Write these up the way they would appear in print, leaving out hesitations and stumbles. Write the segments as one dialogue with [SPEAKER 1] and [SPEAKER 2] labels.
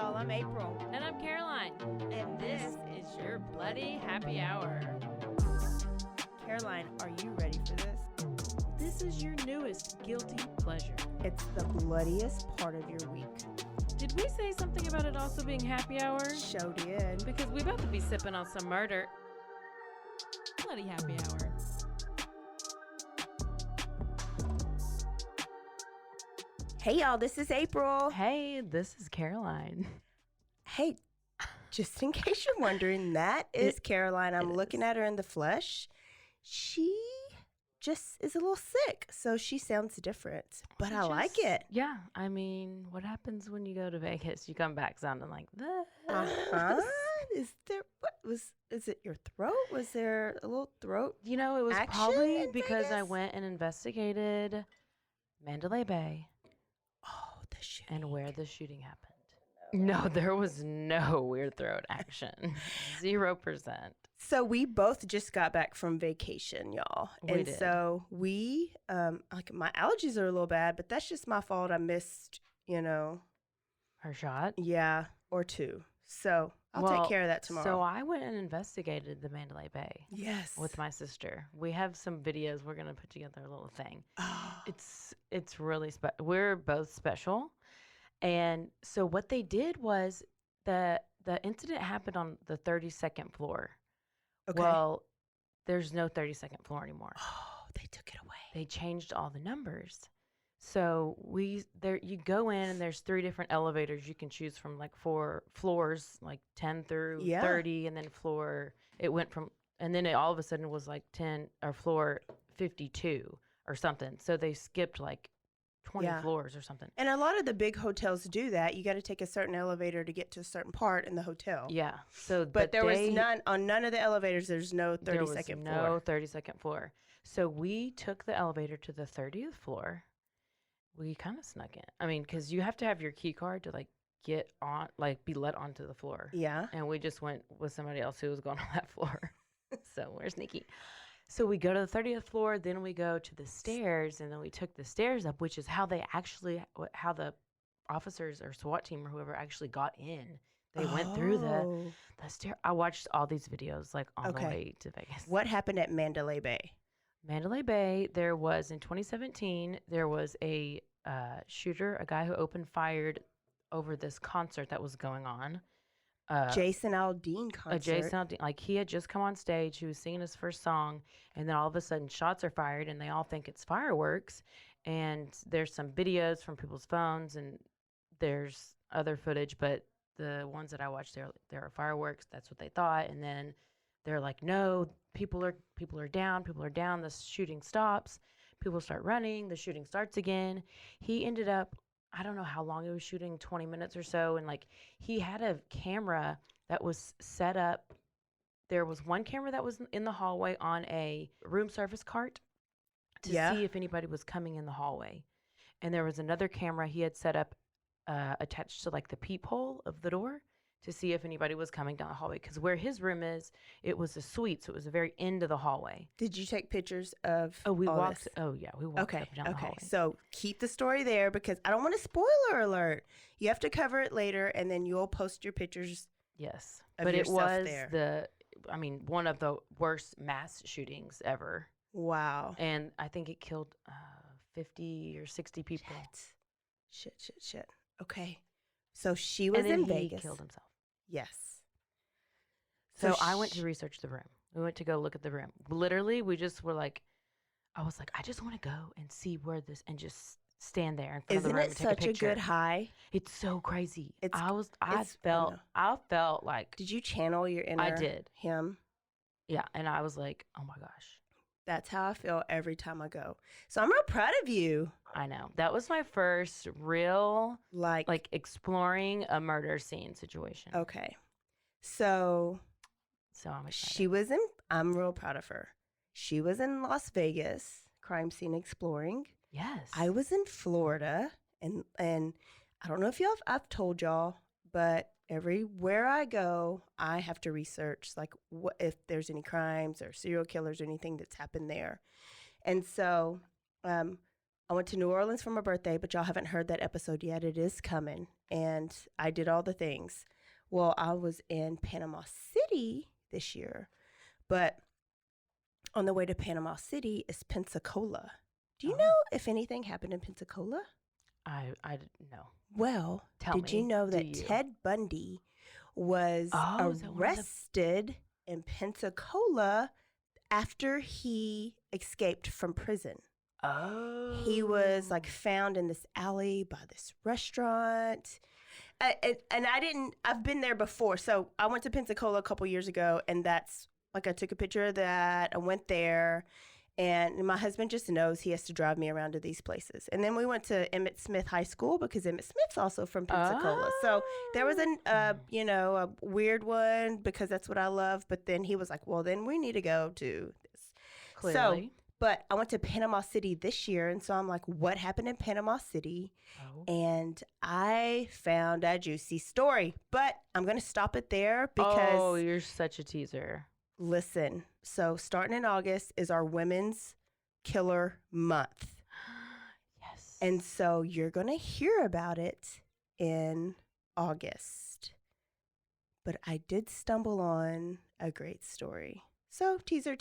[SPEAKER 1] y'all. I'm April.
[SPEAKER 2] And I'm Caroline.
[SPEAKER 1] And
[SPEAKER 2] This is your Bloody Happy Hour.
[SPEAKER 1] Caroline, are you ready for this?
[SPEAKER 2] This is your newest guilty pleasure.
[SPEAKER 1] It's the bloodiest part of your week.
[SPEAKER 2] Did we say something about it also being happy hour?
[SPEAKER 1] Show did.
[SPEAKER 2] Because we about to be sipping on some murder. Bloody Happy Hour.
[SPEAKER 1] Hey, y'all. This is April.
[SPEAKER 2] Hey, this is Caroline.
[SPEAKER 1] Hey, just in case you're wondering, that is Caroline. I'm looking at her in the flesh. She just is a little sick, so she sounds different, but I like it.
[SPEAKER 2] Yeah, I mean, what happens when you go to Vegas? You come back sounding like this. Is it your throat? Was there a little throat? You know, it was probably because I went and investigated Mandalay Bay.
[SPEAKER 1] Oh, the shooting.
[SPEAKER 2] And where the shooting happened. No, there was no weird throat action. 0%.
[SPEAKER 1] So we both just got back from vacation, y'all.
[SPEAKER 2] We did.
[SPEAKER 1] So we, like my allergies are a little bad, but that's just my fault. I missed,
[SPEAKER 2] her shot?
[SPEAKER 1] Yeah, or two. So I'll take care of that tomorrow.
[SPEAKER 2] So I went and investigated the Mandalay Bay.
[SPEAKER 1] Yes.
[SPEAKER 2] With my sister. We have some videos. We're going to put together a little thing.
[SPEAKER 1] Oh.
[SPEAKER 2] It's really special. We're both special. And so what they did was the incident happened on the 32nd floor.
[SPEAKER 1] Okay.
[SPEAKER 2] Well, there's no 32nd floor anymore.
[SPEAKER 1] Oh, they took it away.
[SPEAKER 2] They changed all the numbers. So you go in and there's 3 different elevators you can choose from, like 4 floors, like 10 through 30, and then it all of a sudden was like 10 or floor 52 or something. So they skipped like 20 floors or something.
[SPEAKER 1] And a lot of the big hotels do that. You got to take a certain elevator to get to a certain part in the hotel.
[SPEAKER 2] Yeah. So,
[SPEAKER 1] but there was none on none of the elevators. There's no 32nd floor.
[SPEAKER 2] No 32nd floor. So we took the elevator to the 30th floor. We kind of snuck in. I mean, because you have to have your key card to get on, be let onto the floor.
[SPEAKER 1] Yeah.
[SPEAKER 2] And we just went with somebody else who was going on that floor. So we're sneaky. So we go to the 30th floor, then we go to the stairs, and then we took the stairs up, which is how the officers or SWAT team or whoever actually got in. They went through the stair. I watched all these videos on the way to Vegas.
[SPEAKER 1] What happened at Mandalay Bay?
[SPEAKER 2] Mandalay Bay, there was, in 2017, there was a shooter, a guy who opened fired over this concert that was going on.
[SPEAKER 1] Jason Aldean concert.
[SPEAKER 2] Jason Aldean, he had just come on stage. He was singing his first song, and then all of a sudden shots are fired, and they all think it's fireworks. And there's some videos from people's phones, and there's other footage, but the ones that I watched, there are fireworks. That's what they thought. And then they're like, no, people are down. People are down. The shooting stops. People start running. The shooting starts again. He ended up, I don't know how long he was shooting, 20 minutes or so. And he had a camera that was set up. There was one camera that was in the hallway on a room service cart to see if anybody was coming in the hallway. And there was another camera he had set up attached to the peephole of the door to see if anybody was coming down the hallway. Because where his room is, it was a suite, so it was the very end of the hallway.
[SPEAKER 1] Did you take pictures of
[SPEAKER 2] we walked.
[SPEAKER 1] this?
[SPEAKER 2] Oh, yeah, we walked up and down the hallway.
[SPEAKER 1] So keep the story there because I don't want a spoiler alert. You have to cover it later, and then you'll post your pictures.
[SPEAKER 2] Yes.
[SPEAKER 1] But it was
[SPEAKER 2] there. One of the worst mass shootings ever.
[SPEAKER 1] Wow.
[SPEAKER 2] And I think it killed 50 or 60 people.
[SPEAKER 1] Shit. Okay. So she was in Vegas.
[SPEAKER 2] He killed himself.
[SPEAKER 1] Yes.
[SPEAKER 2] So I went to research the room. We went to go look at the room. Literally, we just were I was like, I just want to go and see where this, and just stand there in front of the room and take a picture.
[SPEAKER 1] Isn't it such a good high?
[SPEAKER 2] It's so crazy. I felt like.
[SPEAKER 1] Did you channel your inner
[SPEAKER 2] I did.
[SPEAKER 1] him?
[SPEAKER 2] Yeah. And I was like, oh my gosh.
[SPEAKER 1] That's how I feel every time I go. So I'm real proud of you.
[SPEAKER 2] I know. That was my first real, exploring a murder scene situation.
[SPEAKER 1] Okay. So
[SPEAKER 2] I'm excited.
[SPEAKER 1] I'm real proud of her. She was in Las Vegas, crime scene exploring.
[SPEAKER 2] Yes.
[SPEAKER 1] I was in Florida, and I don't know if I've told y'all, but everywhere I go, I have to research what if there's any crimes or serial killers or anything that's happened there. And so I went to New Orleans for my birthday, but y'all haven't heard that episode yet. It is coming. and I did all the things. Well, I was in Panama City this year, but on the way to Panama City is Pensacola. Do you know if anything happened in Pensacola?
[SPEAKER 2] I didn't know.
[SPEAKER 1] Well, did you know that Ted Bundy was arrested in Pensacola after he escaped from prison?
[SPEAKER 2] Oh.
[SPEAKER 1] He was like found in this alley by this restaurant. And I've been there before. So I went to Pensacola a couple years ago, and that's like, I took a picture of that. I went there, and my husband just knows he has to drive me around to these places. And then we went to Emmett Smith High School because Emmett Smith's also from Pensacola. So there was a weird one because that's what I love. But then he was like, well, then we need to go to this.
[SPEAKER 2] Clearly.
[SPEAKER 1] So, but I went to Panama City this year, and so I'm like, what happened in Panama City? And I found a juicy story, but I'm going to stop it there because...
[SPEAKER 2] Oh, you're such a teaser.
[SPEAKER 1] Listen, so starting in August is our Women's Killer Month.
[SPEAKER 2] Yes.
[SPEAKER 1] And so you're going to hear about it in August. But I did stumble on a great story. So teaser.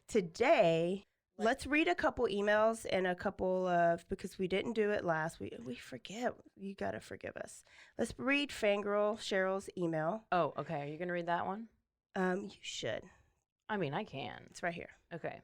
[SPEAKER 1] Today, let's read a couple emails and a couple of, because we didn't do it last week. We forget. You got to forgive us. Let's read Fangirl Cheryl's email.
[SPEAKER 2] Oh, okay. Are you going to read that one?
[SPEAKER 1] You should.
[SPEAKER 2] I mean, I can.
[SPEAKER 1] It's right here.
[SPEAKER 2] Okay.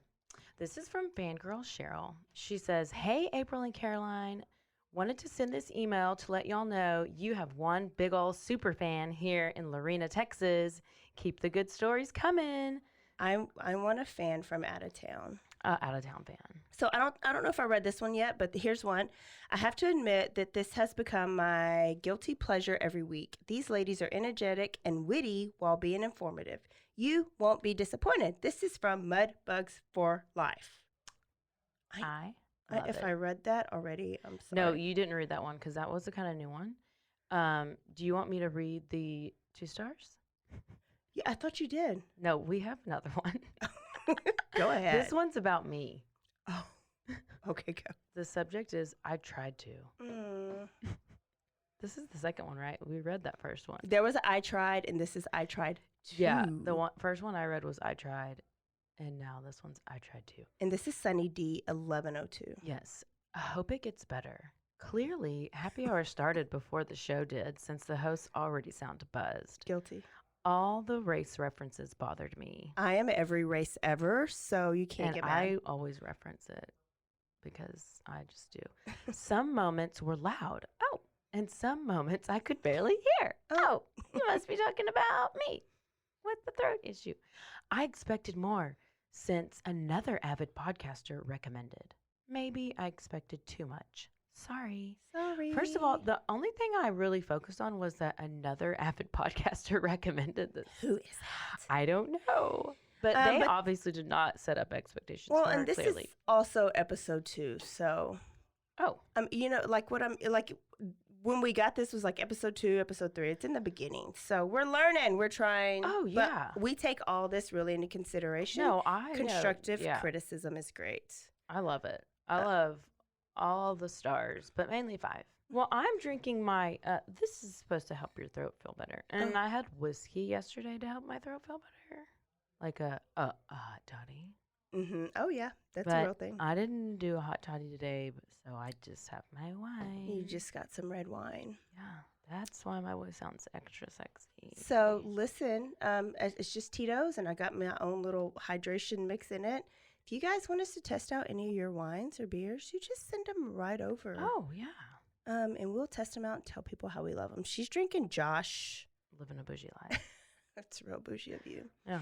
[SPEAKER 2] This is from Fangirl Cheryl. She says, hey, April and Caroline. Wanted to send this email to let y'all know you have one big old super fan here in Lorena, Texas. Keep the good stories coming.
[SPEAKER 1] I want a fan from out of town.
[SPEAKER 2] Out of town fan.
[SPEAKER 1] So I don't know if I read this one yet, but here's one. I have to admit that this has become my guilty pleasure every week. These ladies are energetic and witty while being informative. You won't be disappointed. This is from Mudbugs for Life. If I read that already, I'm sorry.
[SPEAKER 2] No, you didn't read that one because that was a kind of new one. Do you want me to read the 2 stars?
[SPEAKER 1] Yeah, I thought you did.
[SPEAKER 2] No, we have another one.
[SPEAKER 1] Go ahead.
[SPEAKER 2] This one's about me.
[SPEAKER 1] Oh, okay, go.
[SPEAKER 2] The subject is I tried to. This is the second one, right? We read that first one.
[SPEAKER 1] There was I tried, and this is I tried too.
[SPEAKER 2] Yeah, the first one I read was I tried, and now this one's I tried to.
[SPEAKER 1] And this is Sunny D 1102.
[SPEAKER 2] Yes. I hope it gets better. Clearly, happy hour started before the show did, since the hosts already sound buzzed.
[SPEAKER 1] Guilty.
[SPEAKER 2] All the race references bothered me.
[SPEAKER 1] I am every race ever, so you can't get mad.
[SPEAKER 2] I always reference it because I just do. Some moments were loud. Oh, and some moments I could barely hear. Oh, you must be talking about me with the throat issue. I expected more since another avid podcaster recommended. Maybe I expected too much. Sorry. First of all, the only thing I really focused on was that another avid podcaster recommended this.
[SPEAKER 1] Who is that?
[SPEAKER 2] I don't know. But they obviously did not set up expectations for her,
[SPEAKER 1] and this
[SPEAKER 2] clearly.
[SPEAKER 1] Is also episode 2, so...
[SPEAKER 2] Oh.
[SPEAKER 1] When we got this was like episode 2, episode 3. It's in the beginning. So we're learning. We're trying.
[SPEAKER 2] Oh, yeah.
[SPEAKER 1] But we take all this really into consideration.
[SPEAKER 2] No,
[SPEAKER 1] Constructive criticism is great.
[SPEAKER 2] I love it. I love all the stars, but mainly 5. Well, I'm drinking my, this is supposed to help your throat feel better. And I had whiskey yesterday to help my throat feel better. Like a hot toddy.
[SPEAKER 1] Mm-hmm. Oh, yeah. That's a real thing.
[SPEAKER 2] I didn't do a hot toddy today, so I just have my wine.
[SPEAKER 1] You just got some red wine.
[SPEAKER 2] Yeah. That's why my voice sounds extra sexy.
[SPEAKER 1] So, listen, it's just Tito's, and I got my own little hydration mix in it. If you guys want us to test out any of your wines or beers, you just send them right over.
[SPEAKER 2] Oh, yeah.
[SPEAKER 1] And we'll test them out and tell people how we love them. She's drinking Josh.
[SPEAKER 2] Living a bougie life.
[SPEAKER 1] That's real bougie of you.
[SPEAKER 2] Yeah.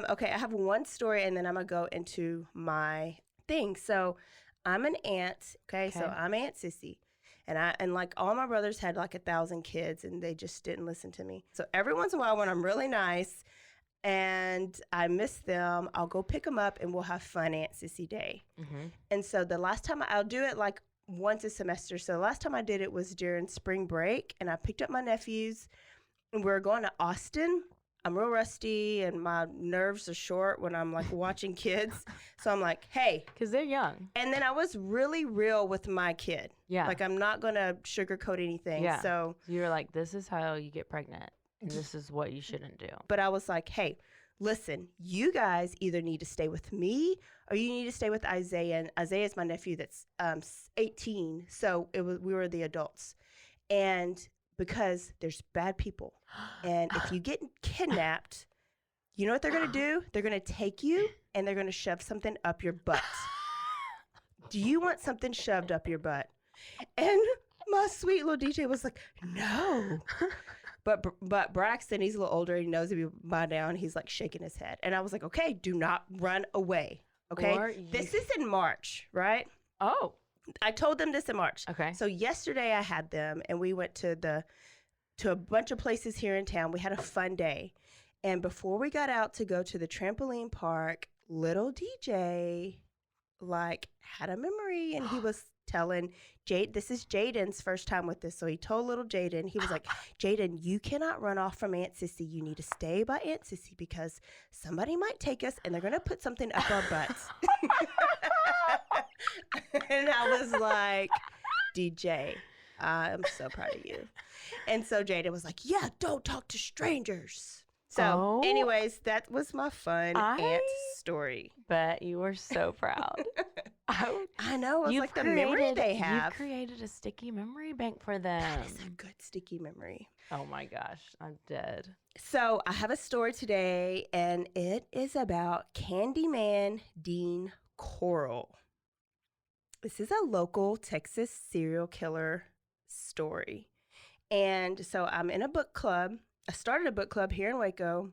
[SPEAKER 1] Okay, I have one story, and then I'm going to go into my thing. So I'm an aunt, okay? So I'm Aunt Sissy. And like all my brothers had like 1,000 kids, and they just didn't listen to me. So every once in a while when I'm really nice and I miss them, I'll go pick them up, and we'll have fun Aunt Sissy Day. Mm-hmm. And so the last time I'll do it like once a semester. So the last time I did it was during spring break, and I picked up my nephews, and we were going to Austin. I'm real rusty and my nerves are short when I'm like watching kids. So I'm like, hey.
[SPEAKER 2] Because they're young.
[SPEAKER 1] And then I was really real with my kid.
[SPEAKER 2] Yeah.
[SPEAKER 1] Like, I'm not going to sugarcoat anything.
[SPEAKER 2] Yeah.
[SPEAKER 1] So
[SPEAKER 2] you're like, this is how you get pregnant. And this is what you shouldn't do.
[SPEAKER 1] But I was like, hey, listen, you guys either need to stay with me or you need to stay with Isaiah. And Isaiah is my nephew that's 18. So we were the adults. And because there's bad people. And if you get kidnapped, you know what they're going to do? They're going to take you and they're going to shove something up your butt. Do you want something shoved up your butt? And my sweet little DJ was like, no. But Braxton, he's a little older. He knows if you bow down, he's like shaking his head. And I was like, okay, do not run away. Okay. This is in March, right?
[SPEAKER 2] Oh.
[SPEAKER 1] I told them this in March.
[SPEAKER 2] Okay.
[SPEAKER 1] So yesterday I had them and we went to a bunch of places here in town. We had a fun day. And before we got out to go to the trampoline park, little DJ like had a memory and he was telling Jade, this is Jaden's first time with this. So he told little Jaden, he was like, Jaden, you cannot run off from Aunt Sissy. You need to stay by Aunt Sissy because somebody might take us and they're going to put something up our butts. And I was like, DJ, I'm so proud of you. And so Jaden was like, yeah, don't talk to strangers. So anyways, that was my fun aunt story.
[SPEAKER 2] Bet you were so proud.
[SPEAKER 1] I know. It's like the memory they have.
[SPEAKER 2] You've created a sticky memory bank for them.
[SPEAKER 1] That is a good sticky memory.
[SPEAKER 2] Oh my gosh, I'm dead.
[SPEAKER 1] So I have a story today, and it is about Candyman Dean Corll. This is a local Texas serial killer story. And so I'm in a book club. I started a book club here in Waco,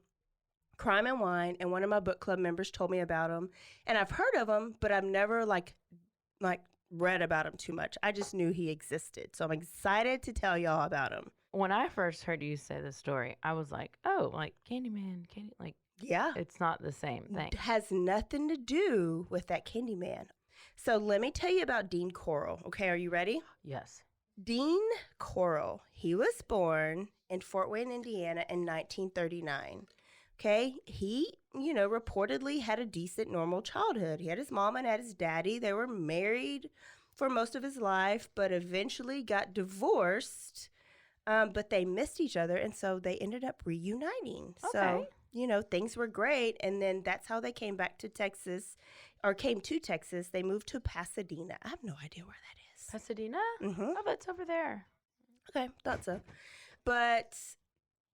[SPEAKER 1] Crime and Wine, and one of my book club members told me about him. And I've heard of him, but I've never like read about him too much. I just knew he existed. So I'm excited to tell y'all about him.
[SPEAKER 2] When I first heard you say the story, I was like, oh, like Candyman,
[SPEAKER 1] yeah.
[SPEAKER 2] It's not the same thing.
[SPEAKER 1] It has nothing to do with that Candyman. So let me tell you about Dean Corll. Okay, are you ready?
[SPEAKER 2] Yes.
[SPEAKER 1] Dean Corll, he was born in Fort Wayne, Indiana in 1939. Okay, he, reportedly had a decent, normal childhood. He had his mom and had his daddy. They were married for most of his life, but eventually got divorced. But they missed each other, and so they ended up reuniting.
[SPEAKER 2] Okay.
[SPEAKER 1] So, things were great, and then that's how they came to Texas. They moved to Pasadena. I have no idea where that is.
[SPEAKER 2] Pasadena?
[SPEAKER 1] Mm-hmm.
[SPEAKER 2] Oh, it's over there.
[SPEAKER 1] Okay, thought so. But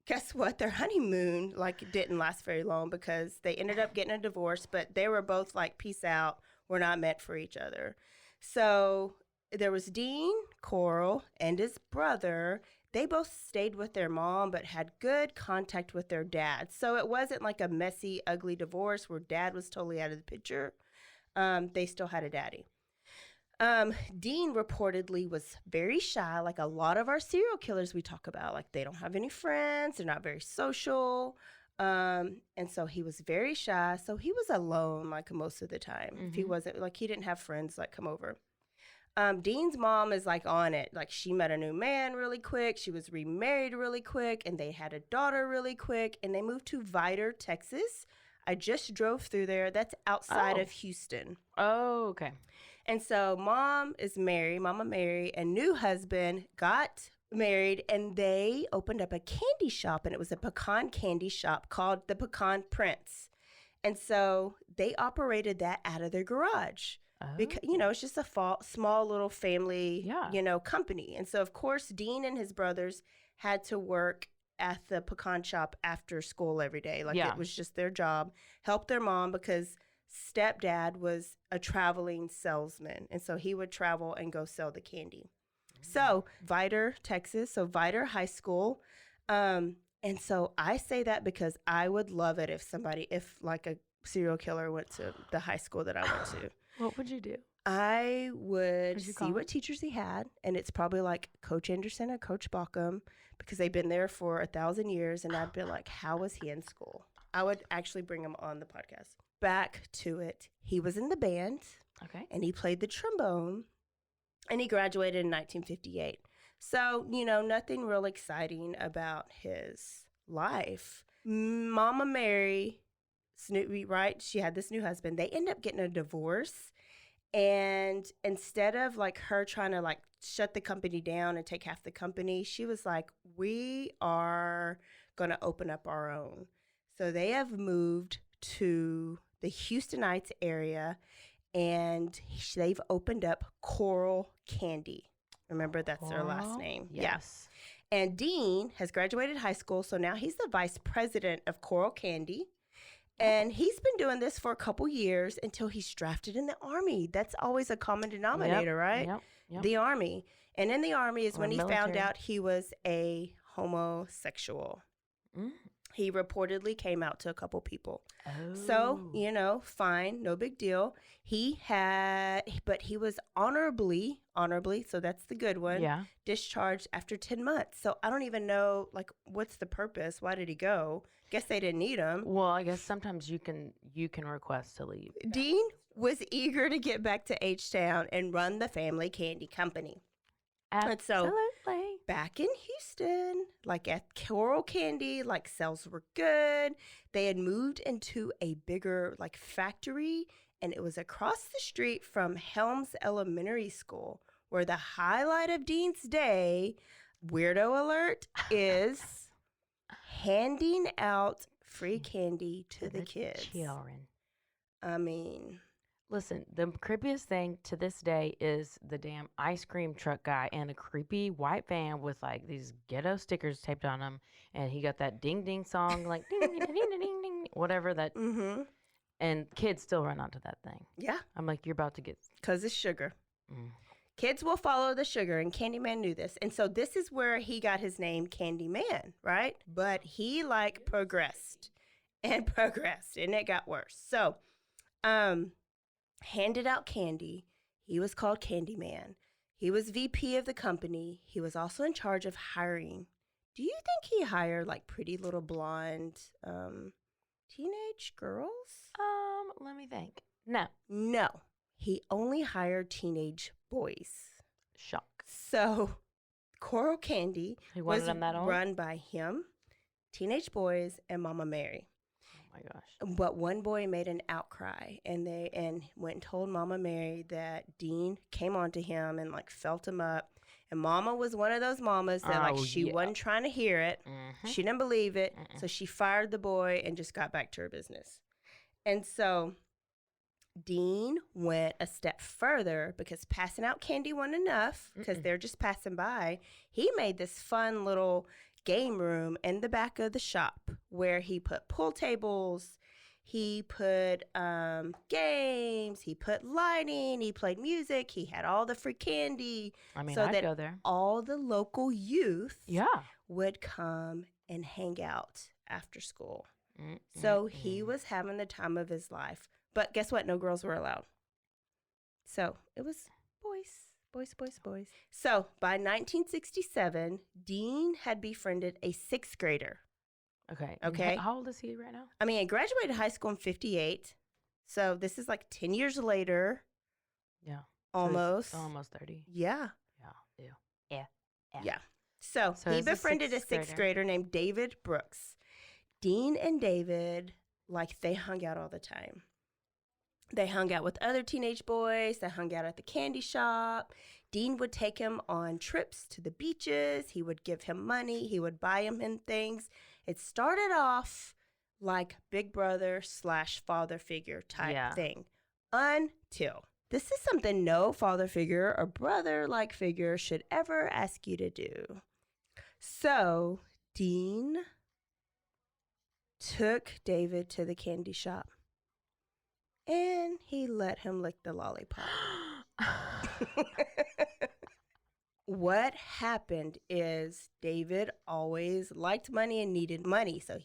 [SPEAKER 1] guess what? Their honeymoon didn't last very long because they ended up getting a divorce, but they were both like, peace out. We're not meant for each other. So there was Dean Corll and his brother. They both stayed with their mom but had good contact with their dad. So it wasn't like a messy, ugly divorce where dad was totally out of the picture. They still had a daddy. Dean reportedly was very shy, like a lot of our serial killers we talk about. Like, they don't have any friends, they're not very social. And so he was very shy. So he was alone like most of the time.
[SPEAKER 2] Mm-hmm.
[SPEAKER 1] If he wasn't, like, he didn't have friends like come over. Dean's mom is like on it. Like, she met a new man really quick. She was remarried really quick, and they had a daughter really quick, and they moved to Vidor, Texas. I just drove through there. That's outside of Houston.
[SPEAKER 2] Oh, okay.
[SPEAKER 1] And so Mama Mary, and new husband got married, and they opened up a candy shop, and it was a pecan candy shop called the Pecan Prince. And so they operated that out of their garage. Because, it's just a small little family, company. And so, of course, Dean and his brothers had to work at the pecan shop after school every day. It was just their job. Help their mom because stepdad was a traveling salesman. And so he would travel and go sell the candy. So Vidor, Texas. So Vidor High School. And so I say that because I would love it if a serial killer went to the high school that I went to.
[SPEAKER 2] What would you do?
[SPEAKER 1] I would see what teachers he had, and it's probably like Coach Anderson or Coach Bauckham because they've been there for 1,000 years, and I'd be like, how was he in school? I would actually bring him on the podcast. Back to it. He was in the band,
[SPEAKER 2] okay,
[SPEAKER 1] and he played the trombone, and he graduated in 1958. So, nothing real exciting about his life. Mama Mary, Snoopy, right? She had this new husband. They end up getting a divorce. And instead of like her trying to like shut the company down and take half the company, she was like, we are going to open up our own. So they have moved to the Houstonites area and they've opened up Corll Candy. Remember, that's their last name.
[SPEAKER 2] Yes.
[SPEAKER 1] Yeah. And Dean has graduated high school, so now he's the vice president of Corll Candy. And he's been doing this for a couple years until he's drafted in the Army. That's always a common denominator, right?
[SPEAKER 2] Yep.
[SPEAKER 1] The Army. And in the Army is when he
[SPEAKER 2] military.
[SPEAKER 1] found out he was a homosexual.
[SPEAKER 2] Mm.
[SPEAKER 1] He reportedly came out to a couple people.
[SPEAKER 2] Oh.
[SPEAKER 1] So, fine, no big deal. But he was honorably, so that's the good one, discharged after 10 months. So I don't even know, like, what's the purpose? Why did he go? Guess they didn't need him.
[SPEAKER 2] Well, I guess sometimes you can request to leave.
[SPEAKER 1] Dean was eager to get back to H-Town and run the family candy company.
[SPEAKER 2] Absolutely.
[SPEAKER 1] And so, back in Houston, like at Corll Candy, like sales were good. They had moved into a bigger like factory, and it was across the street from Helms Elementary School, where the highlight of Dean's day, weirdo alert, is handing out free candy to the kids.
[SPEAKER 2] Children.
[SPEAKER 1] I mean,
[SPEAKER 2] listen, the creepiest thing to this day is the damn ice cream truck guy and a creepy white van with like these ghetto stickers taped on them, and he got that ding ding song like ding ding ding ding ding ding whatever that.
[SPEAKER 1] Mm-hmm.
[SPEAKER 2] And kids still run onto that thing.
[SPEAKER 1] Yeah.
[SPEAKER 2] I'm like, you're about to get.
[SPEAKER 1] Because it's sugar.
[SPEAKER 2] Mm.
[SPEAKER 1] Kids will follow the sugar, and Candyman knew this. And so this is where he got his name, Candyman, right? But he, like, progressed, and it got worse. So, handed out candy. He was called Candyman. He was VP of the company. He was also in charge of hiring. Do you think he hired, like, pretty little blonde teenage girls?
[SPEAKER 2] Let me think. No.
[SPEAKER 1] He only hired teenage boys.
[SPEAKER 2] Shock.
[SPEAKER 1] So, Corll Candy was
[SPEAKER 2] them that old?
[SPEAKER 1] run by him, teenage boys, and Mama Mary.
[SPEAKER 2] Oh my gosh.
[SPEAKER 1] But one boy made an outcry, and went and told Mama Mary that Dean came onto him and like felt him up. And Mama was one of those mamas that she wasn't trying to hear it.
[SPEAKER 2] Mm-hmm.
[SPEAKER 1] She didn't believe it, so she fired the boy and just got back to her business. And so Dean went a step further because passing out candy wasn't enough because they're just passing by. He made this fun little game room in the back of the shop where he put pool tables, he put games, he put lighting, he played music, he had all the free candy.
[SPEAKER 2] I mean,
[SPEAKER 1] so
[SPEAKER 2] I'd
[SPEAKER 1] that
[SPEAKER 2] go there.
[SPEAKER 1] all the local youth
[SPEAKER 2] Yeah.
[SPEAKER 1] would come and hang out after school. So he was having the time of his life. But guess what? No girls were allowed. So it was boys. So by 1967, Dean had befriended a sixth grader.
[SPEAKER 2] Okay. How old is he right now?
[SPEAKER 1] I mean, he graduated high school in 58. So this is like 10 years later.
[SPEAKER 2] Yeah.
[SPEAKER 1] Almost.
[SPEAKER 2] So almost 30.
[SPEAKER 1] Yeah.
[SPEAKER 2] Yeah. Ew.
[SPEAKER 1] Yeah. So he
[SPEAKER 2] he's a
[SPEAKER 1] befriended a sixth grader named David Brooks. Dean and David, like, they hung out all the time. They hung out with other teenage boys. They hung out at the candy shop. Dean would take him on trips to the beaches. He would give him money. He would buy him things. It started off like big brother / father figure type thing until this is something no father figure or brother-like figure should ever ask you to do. So Dean took David to the candy shop, and he let him lick the lollipop. What happened is David always liked money and needed money. So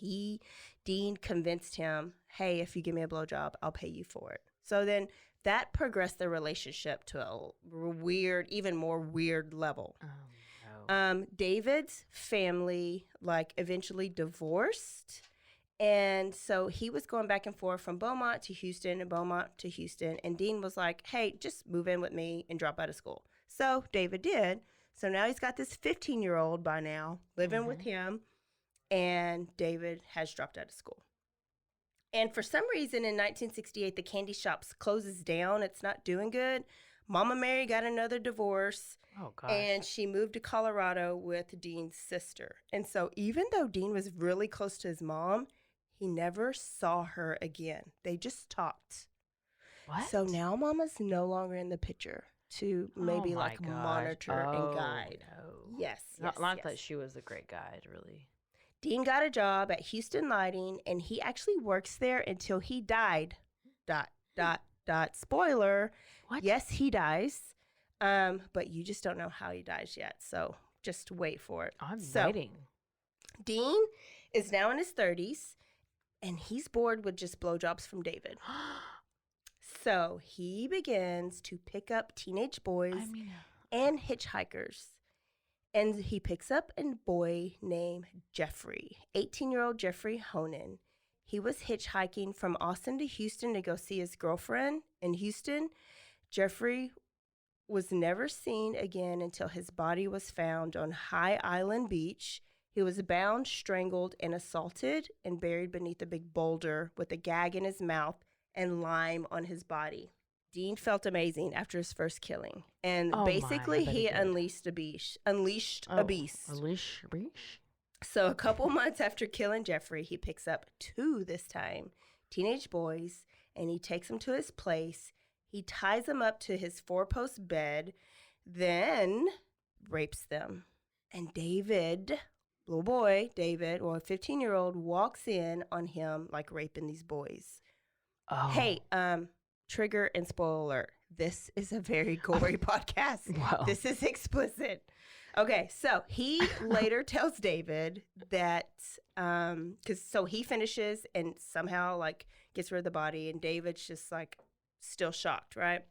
[SPEAKER 1] Dean convinced him, hey, if you give me a blowjob, I'll pay you for it. So then that progressed the relationship to a weird, even more weird level.
[SPEAKER 2] Oh, no.
[SPEAKER 1] David's family, like, eventually divorced. And so he was going back and forth from Beaumont to Houston and Beaumont to Houston. And Dean was like, hey, just move in with me and drop out of school. So David did. So now he's got this 15-year-old by now living with him. and David has dropped out of school. And for some reason in 1968, the candy shop closes down. It's not doing good. Mama Mary got another divorce.
[SPEAKER 2] Oh, gosh.
[SPEAKER 1] And she moved to Colorado with Dean's sister. And so even though Dean was really close to his mom, he never saw her again. They just talked.
[SPEAKER 2] What?
[SPEAKER 1] So now Mama's no longer in the picture to maybe
[SPEAKER 2] my
[SPEAKER 1] like
[SPEAKER 2] gosh.
[SPEAKER 1] monitor and guide.
[SPEAKER 2] No.
[SPEAKER 1] Yes.
[SPEAKER 2] Not that she was a great guide, really.
[SPEAKER 1] Dean got a job at Houston Lighting, and he actually works there until he died. ... Spoiler.
[SPEAKER 2] What?
[SPEAKER 1] Yes, he dies. But you just don't know how he dies yet. So just wait for it.
[SPEAKER 2] I'm waiting.
[SPEAKER 1] Dean is now in his 30s, and he's bored with just blowjobs from David. So he begins to pick up teenage boys and hitchhikers. And he picks up a boy named Jeffrey, 18-year-old Jeffrey Honan. He was hitchhiking from Austin to Houston to go see his girlfriend in Houston. Jeffrey was never seen again until his body was found on High Island Beach. He was bound, strangled, and assaulted and buried beneath a big boulder with a gag in his mouth and lime on his body. Dean felt amazing after his first killing. And basically he unleashed a beast. Unleashed a beast. So a couple months after killing Jeffrey, he picks up 2 this time, teenage boys, and he takes them to his place. He ties them up to his 4-post bed, then rapes them. And David, little boy, David, or a 15-year-old, walks in on him like raping these boys.
[SPEAKER 2] Oh.
[SPEAKER 1] Hey, trigger and spoiler alert. This is a very gory podcast.
[SPEAKER 2] Wow.
[SPEAKER 1] This is explicit. Okay, so he later tells David that, so he finishes and somehow like gets rid of the body, and David's just like still shocked, right?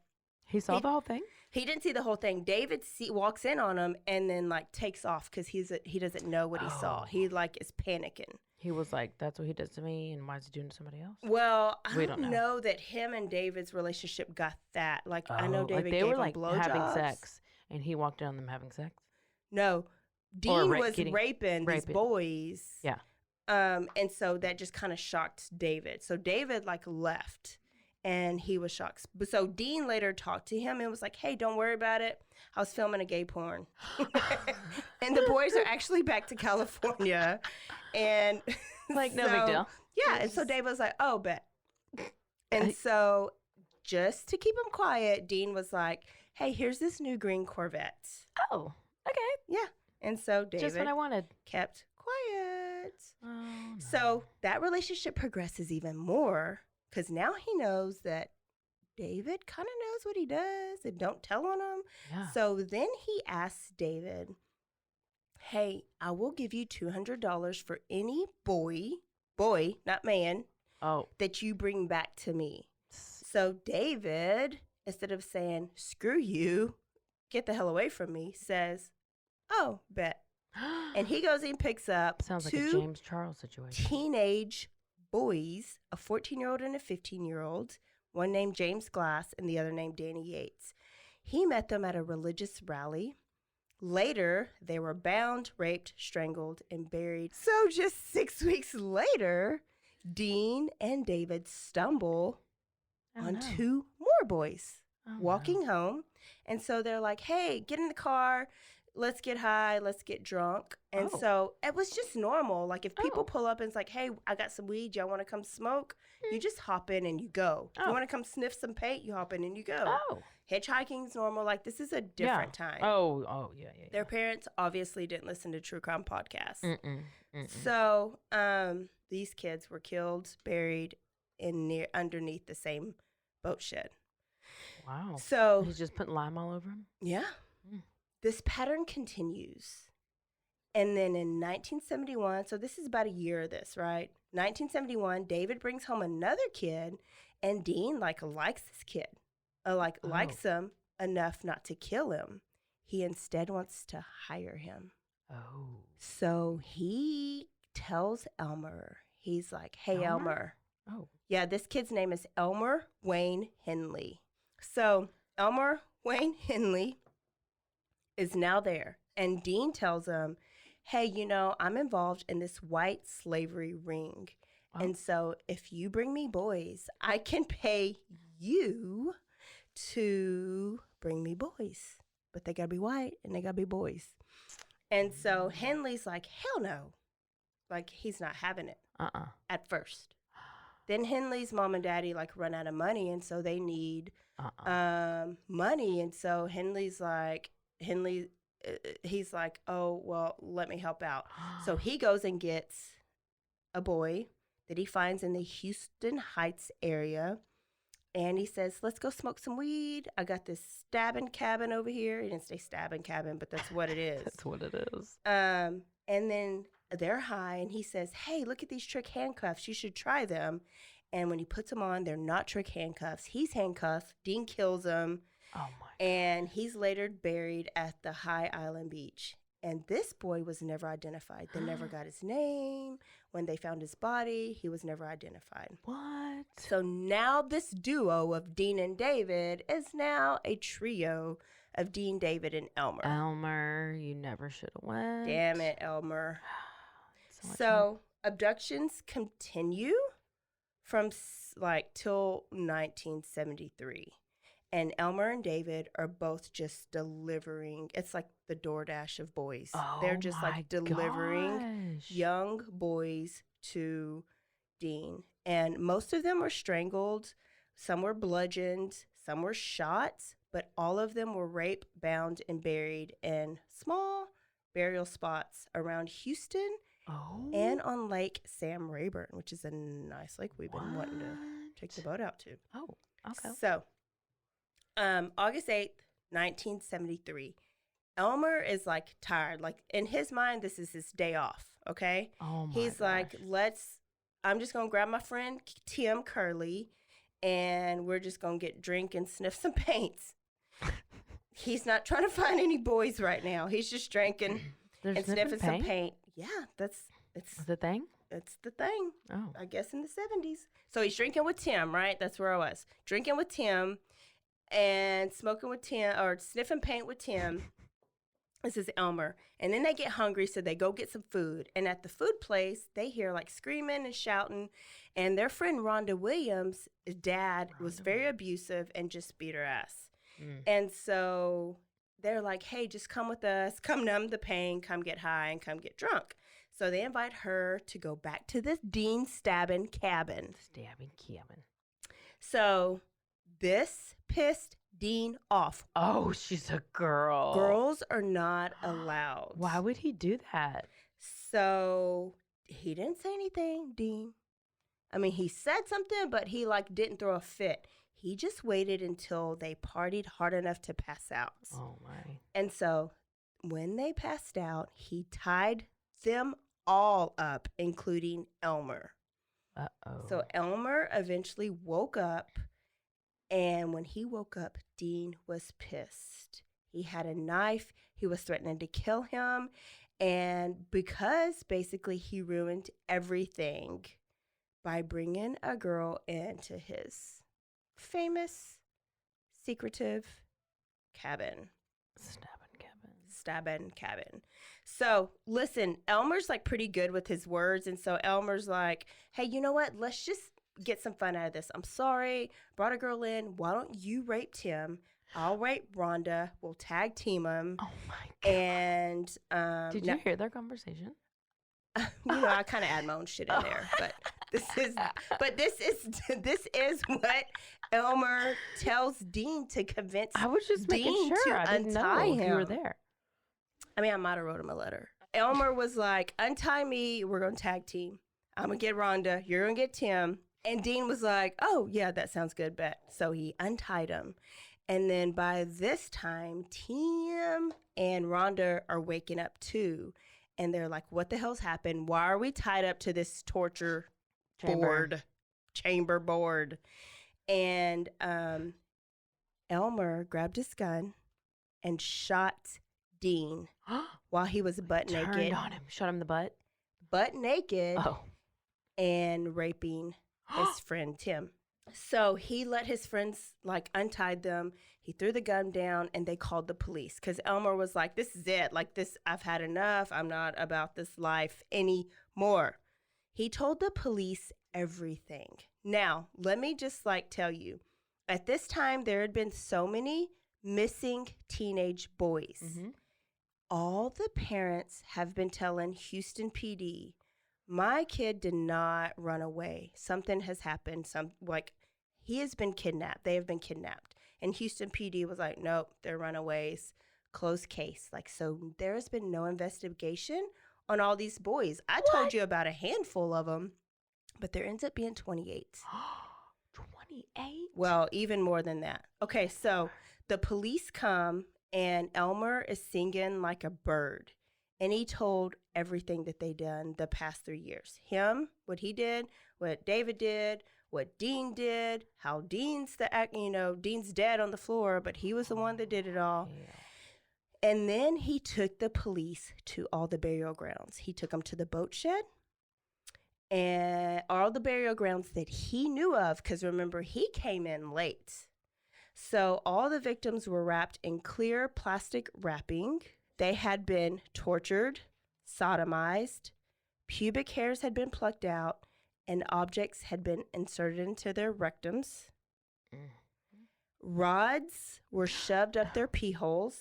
[SPEAKER 2] He saw the whole thing?
[SPEAKER 1] He didn't see the whole thing. David walks in on him and then like takes off because he doesn't know what he saw. He like is panicking.
[SPEAKER 2] He was like, that's what he does to me, and why is he doing to somebody else?
[SPEAKER 1] Well, I don't know that him and David's relationship got that. Like, I know David
[SPEAKER 2] they
[SPEAKER 1] gave
[SPEAKER 2] were
[SPEAKER 1] him
[SPEAKER 2] like
[SPEAKER 1] blowjobs.
[SPEAKER 2] having sex, and he walked in on them having sex.
[SPEAKER 1] No, Dean was raping these boys.
[SPEAKER 2] Yeah.
[SPEAKER 1] And so that just kind of shocked David. So David like left, and he was shocked. So Dean later talked to him and was like, "Hey, don't worry about it. I was filming a gay porn." And the boys are actually back to California. And
[SPEAKER 2] like, no big deal.
[SPEAKER 1] Yeah. And so David was like, "Oh, bet." And so just to keep him quiet, Dean was like, "Hey, here's this new green Corvette."
[SPEAKER 2] Oh, okay.
[SPEAKER 1] Yeah. And so David
[SPEAKER 2] just what I wanted.
[SPEAKER 1] Kept quiet.
[SPEAKER 2] Oh, no.
[SPEAKER 1] So that relationship progresses even more because now he knows that David kind of knows what he does and don't tell on him.
[SPEAKER 2] Yeah.
[SPEAKER 1] So then he asks David, "Hey, I will give you $200 for any boy, not man, that you bring back to me." So David, instead of saying, "Screw you, get the hell away from me," says, "Oh, bet." And he goes and picks up
[SPEAKER 2] Sounds like a James Charles situation.
[SPEAKER 1] Teenage boys, a 14-year-old and a 15-year-old, one named James Glass and the other named Danny Yates. He met them at a religious rally. Later, they were bound, raped, strangled, and buried. So just 6 weeks later, Dean and David stumble on 2 more boys walking home. And so they're like, "Hey, get in the car. Let's get high. Let's get drunk." And so it was just normal. Like if people pull up and it's like, "Hey, I got some weed. Y'all want to come smoke?" You just hop in and you go. If you want to come sniff some paint, you hop in and you go. Hitchhiking's normal. Like this is a different time.
[SPEAKER 2] Yeah.
[SPEAKER 1] Their parents obviously didn't listen to True Crime podcasts. So these kids were killed, buried underneath the same boat shed.
[SPEAKER 2] Wow.
[SPEAKER 1] So
[SPEAKER 2] he's just putting lime all over him?
[SPEAKER 1] Yeah. This pattern continues. And then in 1971, so this is about a year of this, right? 1971, David brings home another kid, and Dean likes this kid. Likes him enough not to kill him. He instead wants to hire him.
[SPEAKER 2] Oh.
[SPEAKER 1] So he tells Elmer, he's like, "Hey, Elmer."
[SPEAKER 2] Oh.
[SPEAKER 1] Yeah, this kid's name is Elmer Wayne Henley. So Elmer Wayne Henley is now there. And Dean tells him, hey, I'm involved in this white slavery ring.
[SPEAKER 2] Oh.
[SPEAKER 1] And so if you bring me boys, I can pay you to bring me boys. But they got to be white and they got to be boys. And so Henley's like, hell no. Like, he's not having it at first. Then Henley's mom and daddy, like, run out of money, and so they need money. And so he's like, oh, well, let me help out. So he goes and gets a boy that he finds in the Houston Heights area. And he says, let's go smoke some weed. I got this stabbing cabin over here. He didn't say stabbing cabin, but that's what it is.
[SPEAKER 2] That's what it is.
[SPEAKER 1] And then they're high, and he says, hey, look at these trick handcuffs. You should try them. And when he puts them on, they're not trick handcuffs. He's handcuffed. Dean kills him.
[SPEAKER 2] Oh, my God.
[SPEAKER 1] And he's later buried at the High Island Beach. And this boy was never identified. They never got his name. When they found his body, he was never identified.
[SPEAKER 2] What?
[SPEAKER 1] So now this duo of Dean and David is now a trio of Dean, David, and Elmer.
[SPEAKER 2] Elmer, you never should have went.
[SPEAKER 1] Damn it, Elmer.
[SPEAKER 2] much
[SPEAKER 1] So abductions continue from till 1973. And Elmer and David are both just delivering. It's like the DoorDash of boys. They're just
[SPEAKER 2] my
[SPEAKER 1] like delivering
[SPEAKER 2] gosh.
[SPEAKER 1] young boys to Dean. And most of them were strangled. Some were bludgeoned. Some were shot. But all of them were raped, bound, and buried in small burial spots around Houston and on Lake Sam Rayburn, which is a nice lake we've been wanting to take the boat out to.
[SPEAKER 2] Oh, okay.
[SPEAKER 1] So, August 8th, 1973, Elmer is like tired. Like in his mind, this is his day off. Okay.
[SPEAKER 2] Oh my
[SPEAKER 1] He's like,
[SPEAKER 2] gosh.
[SPEAKER 1] I'm just going to grab my friend Tim Curley and we're just going to get drink and sniff some paints. He's not trying to find any boys right now. He's just drinking and sniffing some paint. Yeah, it's
[SPEAKER 2] the thing.
[SPEAKER 1] It's the thing.
[SPEAKER 2] Oh,
[SPEAKER 1] I guess in the 70s. So he's drinking with Tim, right? That's where I was. Drinking with Tim and smoking with Tim or sniffing paint with Tim. This is Elmer. And then they get hungry, so they go get some food. And at the food place, they hear like screaming and shouting. And their friend Rhonda Williams' dad was very abusive and just beat her ass. And so they're like, hey, just come with us. Come numb the pain. Come get high and come get drunk. So they invite her to go back to this Dean stabbing cabin. So this pissed Dean off.
[SPEAKER 2] Oh, she's a girl.
[SPEAKER 1] Girls are not allowed.
[SPEAKER 2] Why would he do that?
[SPEAKER 1] So he didn't say anything, Dean. I mean, he said something, but he like didn't throw a fit. He just waited until they partied hard enough to pass out.
[SPEAKER 2] Oh, my.
[SPEAKER 1] And so when they passed out, he tied them all up, including Elmer.
[SPEAKER 2] Uh-oh.
[SPEAKER 1] So Elmer eventually woke up, and when he woke up, Dean was pissed. He had a knife. He was threatening to kill him. And because basically he ruined everything by bringing a girl into his famous, secretive cabin. Stabbing cabin. So, listen, Elmer's like pretty good with his words. And so Elmer's like, hey, you know what? Let's just get some fun out of this. I'm sorry. Brought a girl in. Why don't you rape Tim? I'll rape Rhonda. We'll tag team them.
[SPEAKER 2] Oh, my God.
[SPEAKER 1] And
[SPEAKER 2] did you hear their conversation?
[SPEAKER 1] I kind of add my own shit in there, but this is what Elmer tells Dean to convince.
[SPEAKER 2] I was just making
[SPEAKER 1] Dean
[SPEAKER 2] sure.
[SPEAKER 1] to
[SPEAKER 2] I didn't know
[SPEAKER 1] untie
[SPEAKER 2] if you were
[SPEAKER 1] him.
[SPEAKER 2] there.
[SPEAKER 1] I mean, I might have wrote him a letter. Elmer was like, untie me. We're going to tag team. I'm going to get Rhonda. You're going to get Tim. And Dean was like, oh, yeah, that sounds good, bet. So he untied him. And then by this time, Tim and Rhonda are waking up too. And they're like, what the hell's happened? Why are we tied up to this torture chamber board? And Elmer grabbed his gun and shot Dean while he was butt naked.
[SPEAKER 2] Turned on him. Shot him in the butt?
[SPEAKER 1] Butt naked
[SPEAKER 2] Oh.
[SPEAKER 1] and raping his friend Tim. So he let his friends like untied them. He threw the gun down and they called the police because Elmer was like, this is it. Like, this, I've had enough. I'm not about this life anymore. He told the police everything. Now, let me just like tell you, at this time, there had been so many missing teenage boys.
[SPEAKER 2] Mm-hmm.
[SPEAKER 1] All the parents have been telling Houston PD, my kid did not run away. Something has happened. He has been kidnapped. They have been kidnapped. And Houston PD was like, nope, they're runaways. Closed case. Like, so there has been no investigation on all these boys. I told you about a handful of them, but there ends up being 28.
[SPEAKER 2] 28?
[SPEAKER 1] Well, even more than that. Okay, so the police come and Elmer is singing like a bird. And he told everything that they done the past 3 years. Him, what he did, what David did, what Dean did, how Dean's dead on the floor, but he was the one that did it all. Yeah. And then he took the police to all the burial grounds. He took them to the boat shed and all the burial grounds that he knew of, because remember, he came in late. So all the victims were wrapped in clear plastic wrapping. They had been tortured, sodomized, pubic hairs had been plucked out, and objects had been inserted into their rectums. Rods were shoved up their pee holes,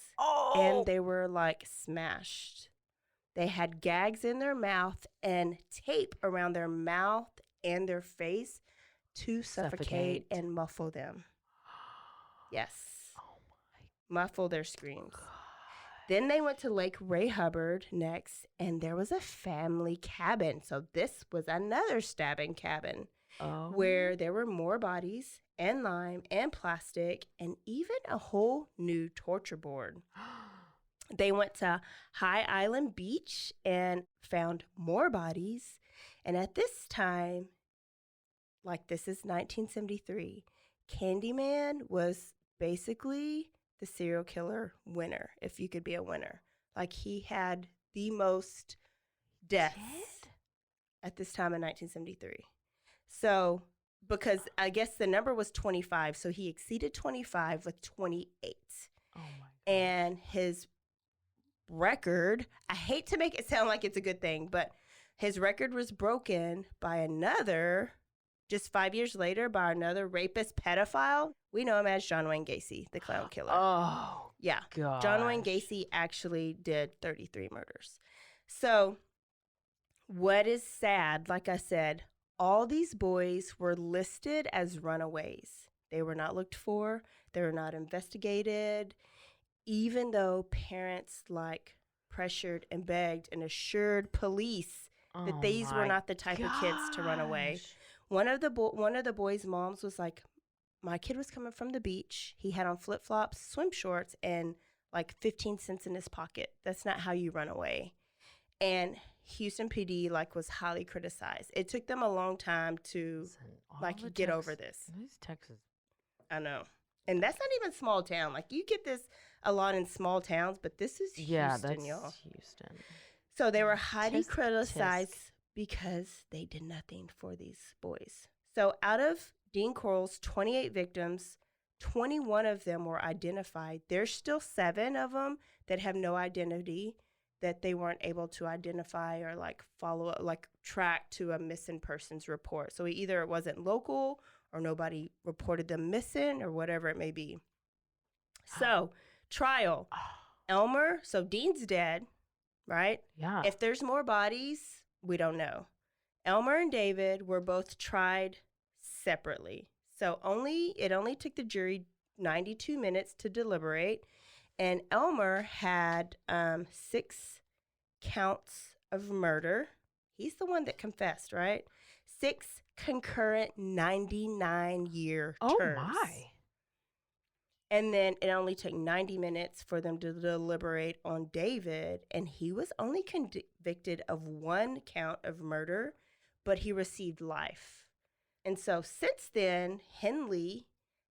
[SPEAKER 1] and they were like smashed. They had gags in their mouth and tape around their mouth and their face to suffocate and muffle them. Yes.
[SPEAKER 2] Oh my.
[SPEAKER 1] Muffle their screams. God. Then they went to Lake Ray Hubbard next, and there was a family cabin. So this was another stabbing cabin where there were more bodies and lime and plastic and even a whole new torture board. They went to High Island Beach and found more bodies. And at this time, like this is 1973, Candyman was basically the serial killer winner, if you could be a winner. Like, he had the most deaths at this time in 1973. So, because I guess the number was 25, so he exceeded 25 with 28.
[SPEAKER 2] Oh my God.
[SPEAKER 1] And his record, I hate to make it sound like it's a good thing, but his record was broken by another, just 5 years later, by another rapist pedophile. We know him as John Wayne Gacy, the clown killer.
[SPEAKER 2] Oh,
[SPEAKER 1] yeah.
[SPEAKER 2] gosh.
[SPEAKER 1] John Wayne Gacy actually did 33 murders. So what is sad, like I said, all these boys were listed as runaways. They were not looked for. They were not investigated, even though parents pressured and begged and assured police that these were not the type of kids to run away. One of the boys' moms was like, my kid was coming from the beach. He had on flip-flops, swim shorts, and like 15 cents in his pocket. That's not how you run away. And Houston PD was highly criticized. It took them a long time to get over this.
[SPEAKER 2] This Texas.
[SPEAKER 1] I know. And that's not even small town. Like, you get this a lot in small towns, but this is Houston, y'all.
[SPEAKER 2] Houston.
[SPEAKER 1] So they were highly criticized because they did nothing for these boys. So out of Dean Corll's 28 victims, 21 of them were identified. There's still 7 of them that have no identity, that they weren't able to identify or follow up, track to a missing persons report. So either it wasn't local or nobody reported them missing or whatever it may be. So trial, Elmer, so Dean's dead, right?
[SPEAKER 2] Yeah.
[SPEAKER 1] If there's more bodies, we don't know. Elmer and David were both tried separately. So it only took the jury 92 minutes to deliberate. And Elmer had 6 counts of murder. He's the one that confessed, right? 6 concurrent 99-year terms.
[SPEAKER 2] Oh, my.
[SPEAKER 1] And then it only took 90 minutes for them to deliberate on David. And he was only convicted of 1 count of murder, but he received life. And so since then, Henley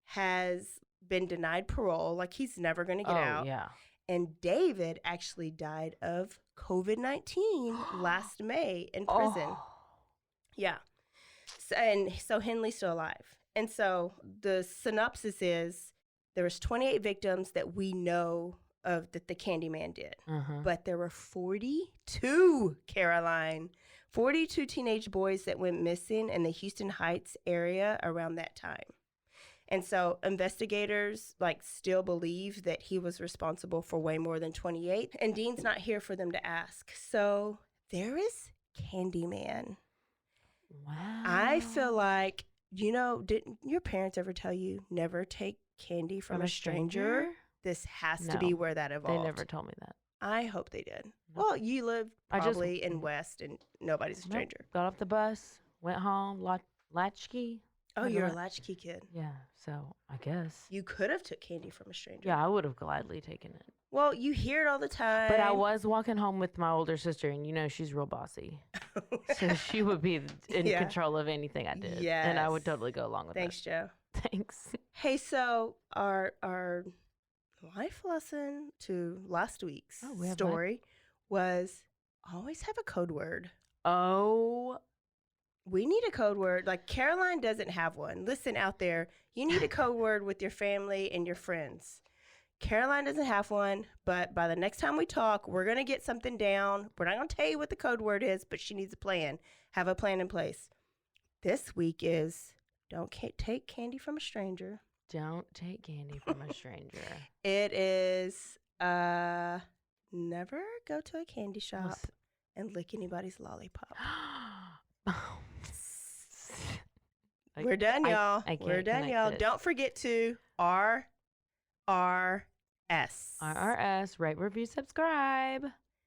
[SPEAKER 1] has been denied parole. He's never going to get out.
[SPEAKER 2] Yeah.
[SPEAKER 1] And David actually died of COVID-19 last May in prison. Yeah. So Henley's still alive. And so the synopsis is there was 28 victims that we know of that the Candyman did. But there were 42, Caroline, 42 teenage boys that went missing in the Houston Heights area around that time. And so investigators still believe that he was responsible for way more than 28. And Dean's not here for them to ask. So there is Candyman.
[SPEAKER 2] Wow.
[SPEAKER 1] I feel like, didn't your parents ever tell you never take candy from a stranger? This has to be where that evolved.
[SPEAKER 2] They never told me that.
[SPEAKER 1] I hope they did. No. Well, you live probably in West and nobody's a stranger.
[SPEAKER 2] Got off the bus, went home, latchkey.
[SPEAKER 1] Oh, you're a latchkey kid.
[SPEAKER 2] Yeah, so I guess.
[SPEAKER 1] You could have took candy from a stranger.
[SPEAKER 2] Yeah, I would have gladly taken it.
[SPEAKER 1] Well, you hear it all the time.
[SPEAKER 2] But I was walking home with my older sister, and she's real bossy. So she would be in control of anything I did.
[SPEAKER 1] Yes.
[SPEAKER 2] And I would totally go along with
[SPEAKER 1] Thanks, Joe.
[SPEAKER 2] Thanks.
[SPEAKER 1] Hey, so our life lesson to last week's story was always have a code word.
[SPEAKER 2] Oh,
[SPEAKER 1] we need a code word. Caroline doesn't have one. Listen out there. You need a code word with your family and your friends. Caroline doesn't have one, but by the next time we talk, we're going to get something down. We're not going to tell you what the code word is, but she needs a plan. Have a plan in place. This week is don't take candy from a stranger.
[SPEAKER 2] Don't take candy from a stranger.
[SPEAKER 1] It is never go to a candy shop and lick anybody's lollipop. We're done, y'all. We're done, y'all. Don't forget to RRS.
[SPEAKER 2] RRS, rate, review, subscribe.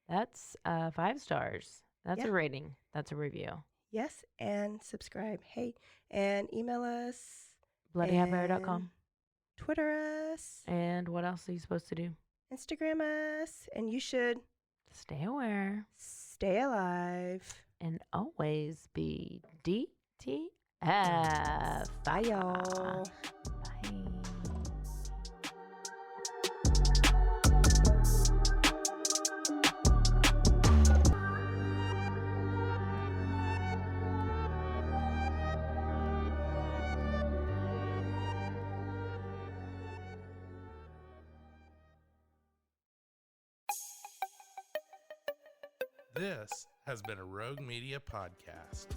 [SPEAKER 2] That's 5 stars. That's a rating. That's a review.
[SPEAKER 1] Yes, and subscribe. Hey, and email us.
[SPEAKER 2] bloodyhappyhour.com.
[SPEAKER 1] Twitter us.
[SPEAKER 2] And what else are you supposed to do?
[SPEAKER 1] Instagram us. And you should
[SPEAKER 2] stay aware,
[SPEAKER 1] stay alive,
[SPEAKER 2] and always be DTF.
[SPEAKER 1] Bye, y'all.
[SPEAKER 2] Bye.
[SPEAKER 3] This has been a Rogue Media podcast.